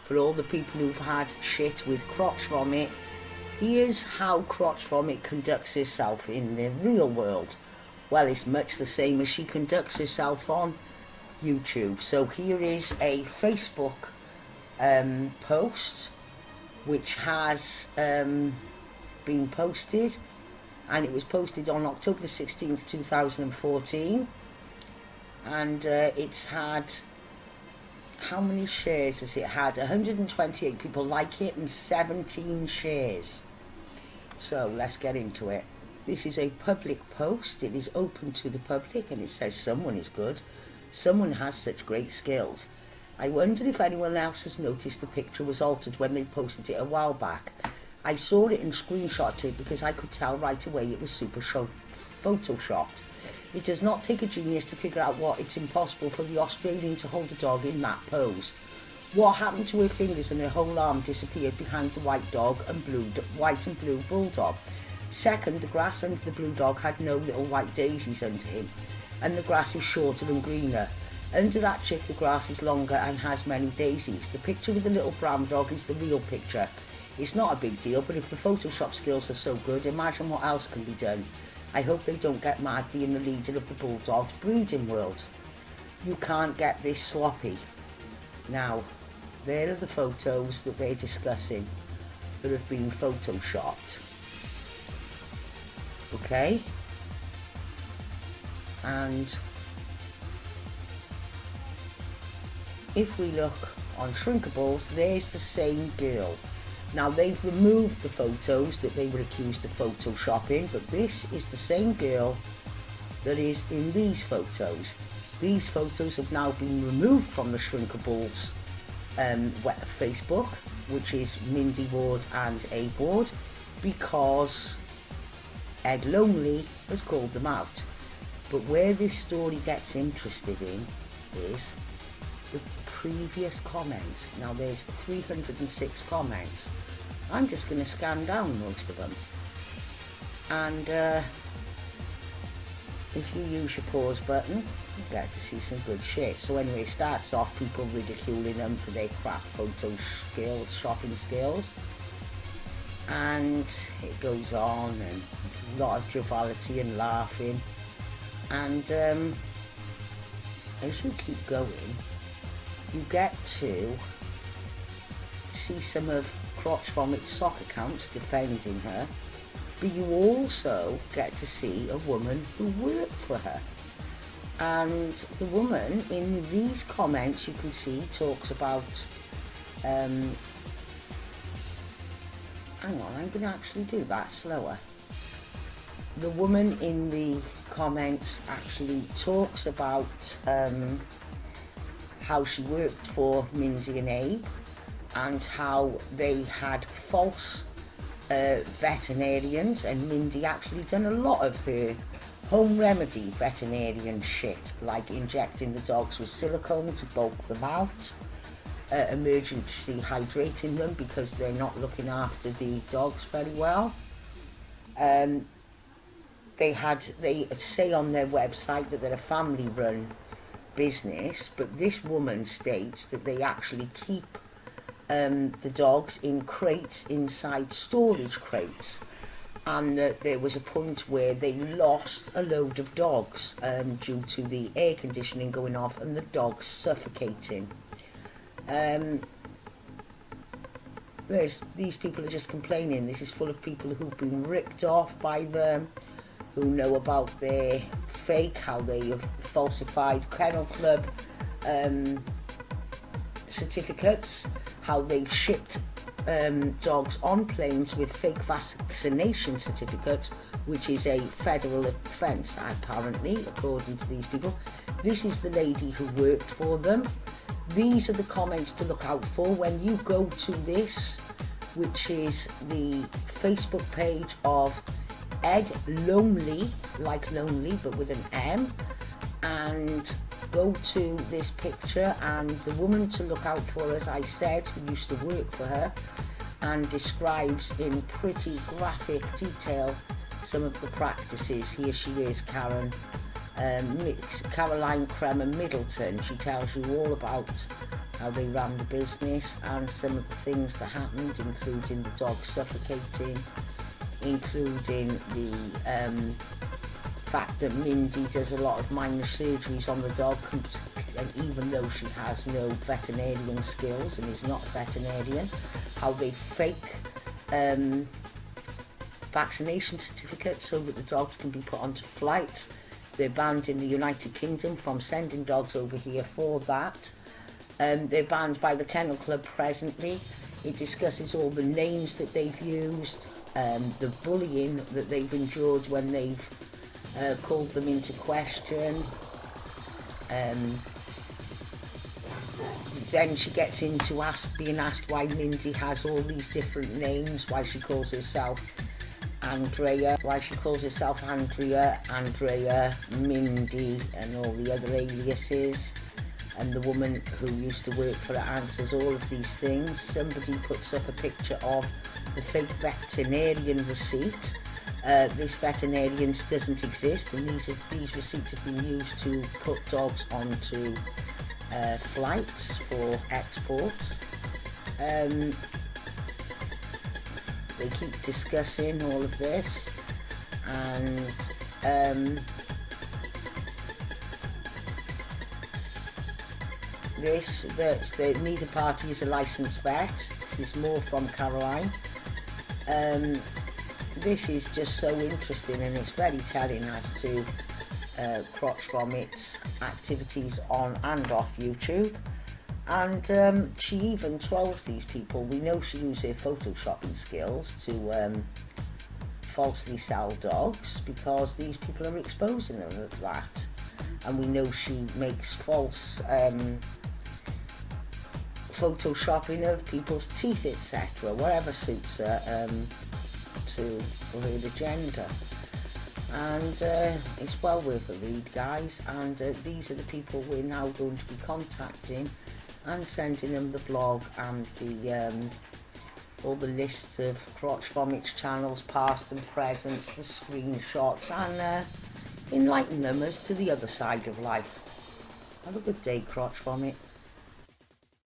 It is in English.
for all the people who've had shit with crotch vomit, here's how crotch vomit conducts herself in the real world. Well, it's much the same as she conducts herself on YouTube. So here is a Facebook post which has been posted, and it was posted on October the 16th 2014, and it's had, how many shares has it had? 128 people like it and 17 shares. So let's get into it. This is a public post, it is open to the public, and it says someone is good, someone has such great skills. I wonder if anyone else has noticed the picture was altered when they posted it a while back. I saw it and screenshotted it because I could tell right away it was super photoshopped. It does not take a genius to figure out what it's impossible for the Australian to hold a dog in that pose. What happened to her fingers and her whole arm disappeared behind the white and blue bulldog. Second, the grass under the blue dog had no little white daisies under him, and the grass is shorter and greener. Under that chick, the grass is longer and has many daisies. The picture with the little brown dog is the real picture. It's not a big deal, but if the Photoshop skills are so good, imagine what else can be done. I hope they don't get mad being the leader of the bulldog's breeding world. You can't get this sloppy. Now, there are the photos that they're discussing that have been photoshopped. Okay? And if we look on Shrinkabull's, there's the same girl. Now, they've removed the photos that they were accused of photoshopping, but this is the same girl that is in these photos. These photos have now been removed from the Shrinkabull's Facebook, which is Mindy Ward and A Ward, because Ed Lonely has called them out. But where this story gets interested in is the previous comments. Now, there's 306 comments. I'm just going to scan down most of them, and if you use your pause button, you get to see some good shit. So anyway, it starts off people ridiculing them for their crap photo skills, shopping skills, and it goes on, and a lot of joviality and laughing, and as you keep going, you get to see some of Crotch Vomit's sock accounts defending her, but you also get to see a woman who worked for her. And the woman in these comments, you can see, talks about, hang on, I'm going to actually do that slower. The woman in the comments actually talks about how she worked for Mindy and Abe, and how they had false veterinarians, and Mindy actually done a lot of her home remedy veterinarian shit, like injecting the dogs with silicone to bulk them out, emergency hydrating them because they're not looking after the dogs very well. They say on their website that they're a family run business, but this woman states that they actually keep the dogs in crates inside storage crates, and that there was a point where they lost a load of dogs due to the air conditioning going off and the dogs suffocating. These people are just complaining. This is full of people who've been ripped off by them, who know about their fake, how they have falsified Kennel Club certificates, how they've shipped dogs on planes with fake vaccination certificates, which is a federal offence, apparently, according to these people. This is the lady who worked for them. These are the comments to look out for when you go to this, which is the Facebook page of Ed Lonely, like lonely but with an M, and go to this picture, and the woman to look out for, as I said, who used to work for her, and describes in pretty graphic detail some of the practices. Here she is, Caroline Kremer Middleton. She tells you all about how they ran the business, and some of the things that happened, including the dog suffocating, including the fact that Mindy does a lot of minor surgeries on the dog, and even though she has no veterinarian skills and is not a veterinarian, how they fake vaccination certificates so that the dogs can be put onto flights. They're banned in the United Kingdom from sending dogs over here for that. They're banned by the Kennel Club presently. It discusses all the names that they've used, the bullying that they've endured when they've called them into question. Then she gets into being asked why Mindy has all these different names, why she calls herself Andrea, Andrea, Mindy, and all the other aliases. And the woman who used to work for her answers all of these things. Somebody puts up a picture of the fake veterinarian receipt. This veterinarian doesn't exist, and these receipts have been used to put dogs onto flights for export. They keep discussing all of this, and neither party is a licensed vet. This is more from Caroline. This is just so interesting, and it's very telling as to Crotch Vomit's activities on and off YouTube. And she even trolls these people. We know she uses her photoshopping skills to falsely sell dogs, because these people are exposing her of that. And we know she makes false photoshopping of people's teeth, etc., whatever suits her to her agenda. And it's well worth a read, guys, and these are the people we're now going to be contacting and sending them the blog and the all the lists of Crotch Vomit's channels, past and present, the screenshots, and enlighten them as to the other side of life. Have a good day, Crotch Vomit.